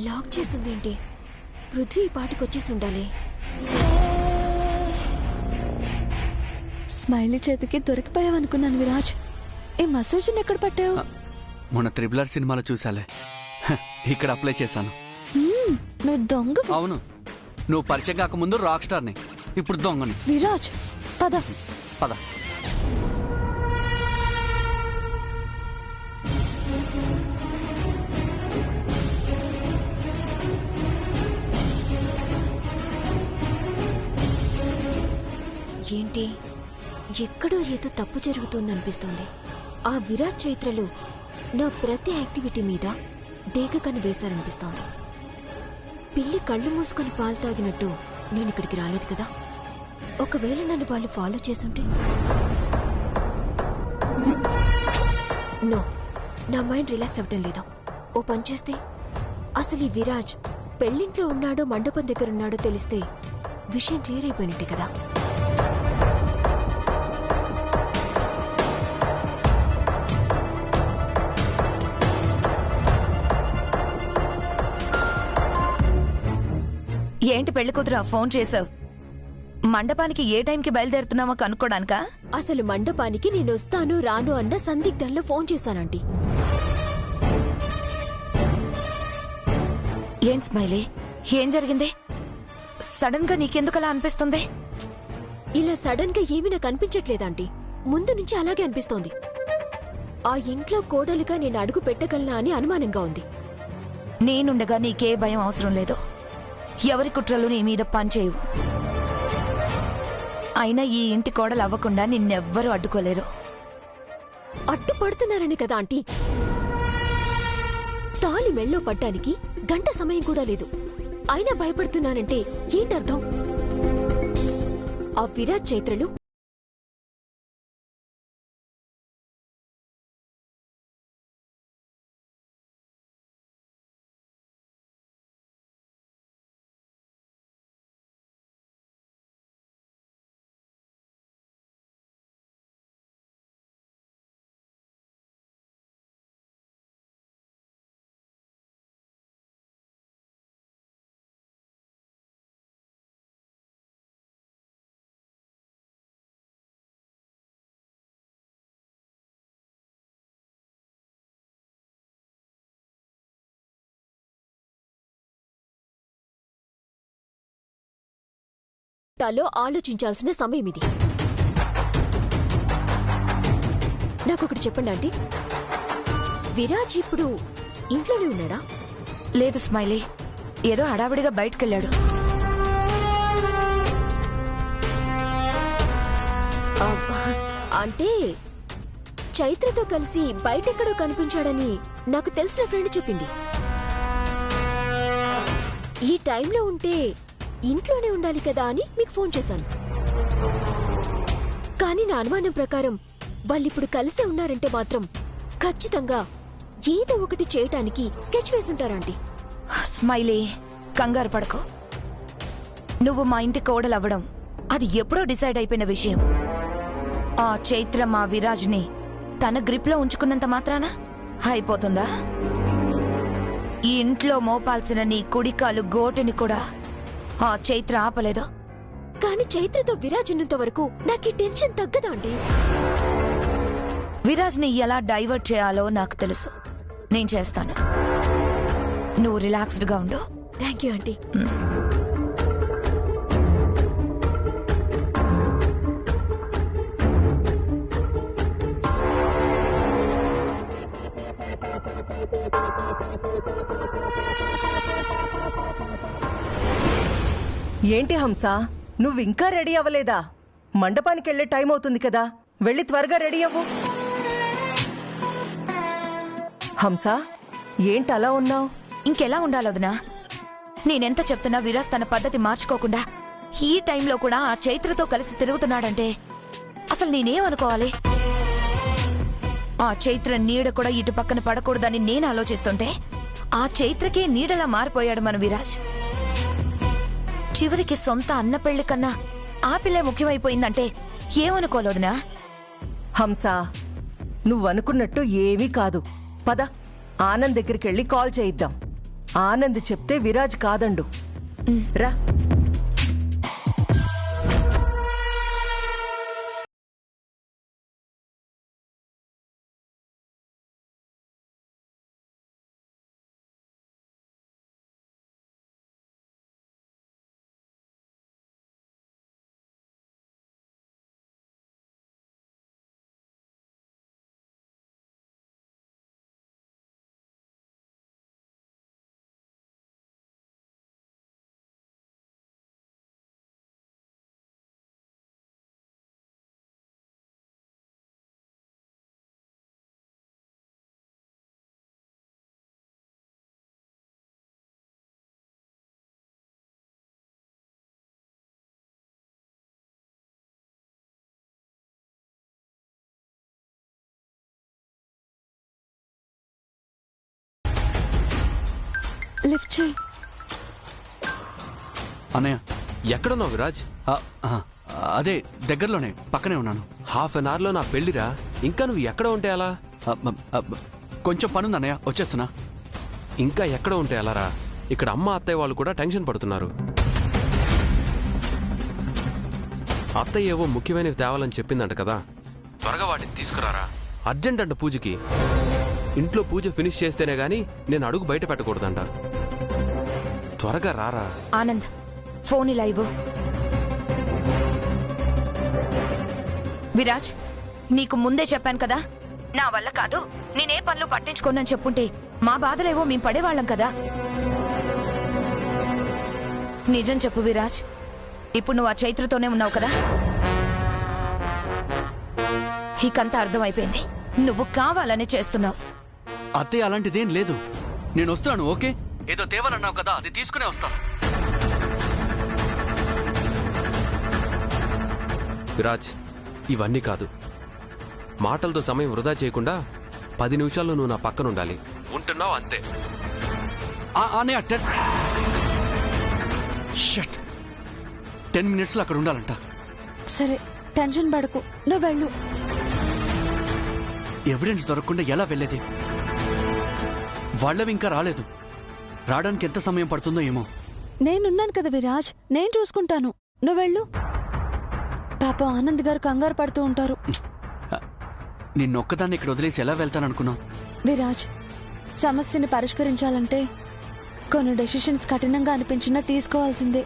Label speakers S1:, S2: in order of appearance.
S1: Lock చేసిందేంటి? Prithvi ఈ పాటికి వచ్చేసి ఉండాలి.
S2: స్మైలీ చేతికి దొరికిపోయావనుకున్నాను విరాజ్. ఈ మసూజిని ఎక్కడ పట్టావు?
S3: మొన్న త్రిబులర్ సినిమాలో చూసాలే, ఇక్కడ అప్లై చేశాను.
S2: నువ్వు దొంగ.
S3: అవును, నువ్వు పరిచయం కాకముందు రాక్ స్టార్ని, ఇప్పుడు దొంగని.
S2: విరాజ్ పద
S3: పద.
S1: ఏంటి, ఎక్కడో ఏదో తప్పు జరుగుతోందనిపిస్తోంది. ఆ విరాట్ చైత్రలు నా ప్రతి యాక్టివిటీ మీద డేగకని వేశారనిపిస్తోంది. పిల్లి కళ్ళు మూసుకొని పాలు తాగినట్టు నేను ఇక్కడికి రాలేదు కదా. ఒకవేళ నన్ను వాళ్ళు ఫాలో చేసుంటే? నో, నా మైండ్ రిలాక్స్ అవ్వటం లేదు. ఓ పని చేస్తే, అసలు ఈ విరాజ్ పెళ్లింట్లో ఉన్నాడో మండపం దగ్గర ఉన్నాడో తెలిస్తే విషయం క్లియర్ అయిపోయినట్టే కదా.
S4: ఏంటి పెళ్లి కూతురా ఫోన్ చేసావు? మండపానికి ఏ టైంకి బయలుదేరుతున్నామో కనుక్కోడానికా?
S1: అసలు మండపానికి నేను వస్తాను రాను అన్న సందిగ్ధంలో ఫోన్ చేశానంటీ.
S4: ఏం స్మైలీ, ఏం జరిగింది? సడన్ గా నీకెందుకలా అనిపిస్తుంది?
S1: ఇలా సడన్ గా ఏమీ నాకు అనిపించట్లేదంటీ. ముందు నుంచి అలాగే అనిపిస్తోంది. ఆ ఇంట్లో కోడలుగా నేను అడుగు పెట్టగలనా అని అనుమానంగా ఉంది.
S4: నేనుండగా నీకే భయం అవసరం లేదు. ఎవరి కుట్రలు నీ మీద పనిచేయవు. అయినా ఈ ఇంటి కోడలు అవ్వకుండా నిన్నెవ్వరూ అడ్డుకోలేరు.
S1: అడ్డుపడుతున్నారని కదా ఆంటీ. తాళి మెళ్ళో పడ్డానికి గంట సమయం కూడా లేదు. అయినా భయపడుతున్నానంటే ఏంటర్థం? ఆ విరాట్ చైత్రలు తాలో ఆలోచించాల్సిన సమయం ఇది. నాకొకటి చెప్పండి ఆంటీ, విరాజ్ ఇప్పుడు ఇంట్లోనే ఉన్నాడా?
S4: లేదు స్మైలీ, ఏదో హడావిడిగా బయటకెళ్ళాడు.
S1: అంటే చైత్రతో కలిసి బయటెక్కడో కనిపించాడని నాకు తెలిసిన ఫ్రెండ్ చెప్పింది. ఈ టైంలో ఉంటే ఇంట్లోనే ఉండాలి కదా అని మీకు ఫోన్ చేశాను. కానీ నా అనుమానం ప్రకారం వాళ్ళిప్పుడు కలిసే ఉన్నారంటే మాత్రం ఖచ్చితంగా ఏదో ఒకటి చేయటానికి స్కెచ్ వేసుంటారంటీ.
S4: స్మైలీ, కంగారు పడకు. నువ్వు మా ఇంటి కోడలవ్వడం అది ఎప్పుడో డిసైడ్ అయిపోయిన విషయం. ఆ చైత్ర మా విరాజ్ని తన గ్రిప్లో ఉంచుకున్నంత మాత్రాన అయిపోతుందా? ఈ ఇంట్లో మోపాల్సిన నీ కుడికాలు గోటిని కూడా ఆ చైత్ర ఆపలేదు.
S1: కానీ చైత్రతో విరాజ్ ఉన్నంత వరకు నాకు ఈ టెన్షన్ తగ్గదా అండి?
S4: విరాజ్ని ఎలా డైవర్ట్ చేయాలో నాకు తెలుసు. నేను చేస్తాను. నువ్వు రిలాక్స్డ్ గా ఉండు.
S1: Thank you aunty.
S5: ఏంటి హంస, నువ్వింకా రెడీ అవ్వలేదా? మండపానికి వెళ్లే టైం అవుతుంది కదా, వెళ్ళి త్వరగా రెడీ అవ్వు. హంస, ఏంటి అలా ఉన్నావు?
S4: ఇంకెలా ఉండాలొదినా? నేనెంత చెప్తున్నా విరాజ్ తన పద్ధతి మార్చుకోకుండా ఈ టైంలో కూడా ఆ చైత్రతో కలిసి తిరుగుతున్నాడంటే అసలు నేనేమనుకోవాలి? ఆ చైత్ర నీడ కూడా ఇటు పక్కన పడకూడదని నేను ఆలోచిస్తుంటే ఆ చైత్రకే నీడలా మారిపోయాడు మన విరాజ్. చివరికి సొంత అన్న పెళ్లి కన్నా ఆ పిల్లే ముఖ్యమైపోయిందంటే ఏమనుకోలేదునా?
S5: హంస, నువ్వనుకున్నట్టు ఏమీ కాదు. పద, ఆనంద్ దగ్గరికి వెళ్ళి కాల్ చేయిద్దాం. ఆనంద్ చెప్తే విరాజ్ కాదండు. రా.
S2: లిఫ్ట్ చేయి.
S3: అన్నయ్య
S6: ఎక్కడున్నావు విరాజ్?
S3: అదే దగ్గరలోనే పక్కనే ఉన్నాను.
S6: హాఫ్ అన్ అవర్లో నా పెళ్లిరా, ఇంకా నువ్వు ఎక్కడ ఉంటే అలా?
S3: కొంచెం పనుంది అన్నయ్య, వచ్చేస్తున్నా.
S6: ఇంకా ఎక్కడ ఉంటే అలారా? ఇక్కడ అమ్మ అత్తయ్య వాళ్ళు కూడా టెన్షన్ పడుతున్నారు. అత్తయ్య ఏవో ముఖ్యమైనవి తేవాలని చెప్పిందంట కదా, త్వరగా వాటిని తీసుకురారా. అర్జెంట్ అంట పూజకి. ఇంట్లో పూజ ఫినిష్ చేస్తేనే గాని నేను అడుగు బయట పెట్టకూడదంట. త్వరగా రారా.
S4: ఆనంద్, ఫోన్ ఇలా ఇవ్వు. విరాజ్, నీకు ముందే చెప్పాను కదా, నా వల్ల కాదు, నేనే పనులు పట్టించుకోనని చెప్పుంటే మా బాధలేవో మేం పడేవాళ్ళం కదా. నిజం చెప్పు విరాజ్, ఇప్పుడు నువ్వు ఆ చైత్రతోనే ఉన్నావు కదా? ఇకంతా అర్థమైపోయింది, నువ్వు కావాలనే చేస్తున్నావు.
S3: అత్తయ్య అలాంటిదేం లేదు. నేను వస్తున్నాను. ఓకే, ఏదో తేవాలన్నావు కదా, అది తీసుకునే వస్తాను.
S6: విరాజ్, ఇవన్నీ కాదు. మాటలతో సమయం వృధా చేయకుండా 10 నిమిషాల్లో నువ్వు నా పక్కన ఉండాలి. ఉంటున్నావు అంతే.
S3: అన్నయ్య 10 మినిట్స్లో అక్కడ ఉండాలంట.
S2: సరే, టెన్షన్ పడకు, నువ్వు వెళ్ళు.
S3: ఎవిడెన్స్ దొరకకుండా ఎలా వెళ్ళేది? వాళ్ళవి ఇంకా రాలేదు. రావడానికి ఎంత సమయం పడుతుందో ఏమో.
S2: నేనున్నాను కదా విరాజ్, నేను చూసుకుంటాను, నువ్వు వెళ్ళు. పాపం ఆనంద్ గారు కంగారు పడుతూ ఉంటారు.
S3: నిన్నొక్కదాన్ని ఇక్కడ వదిలేసి ఎలా వెళ్తాననుకున్నావు?
S2: విరాజ్, సమస్యని పరిష్కరించాలంటే కొన్ని డెసిషన్స్ కఠినంగా అనిపించినా తీసుకోవాల్సిందే.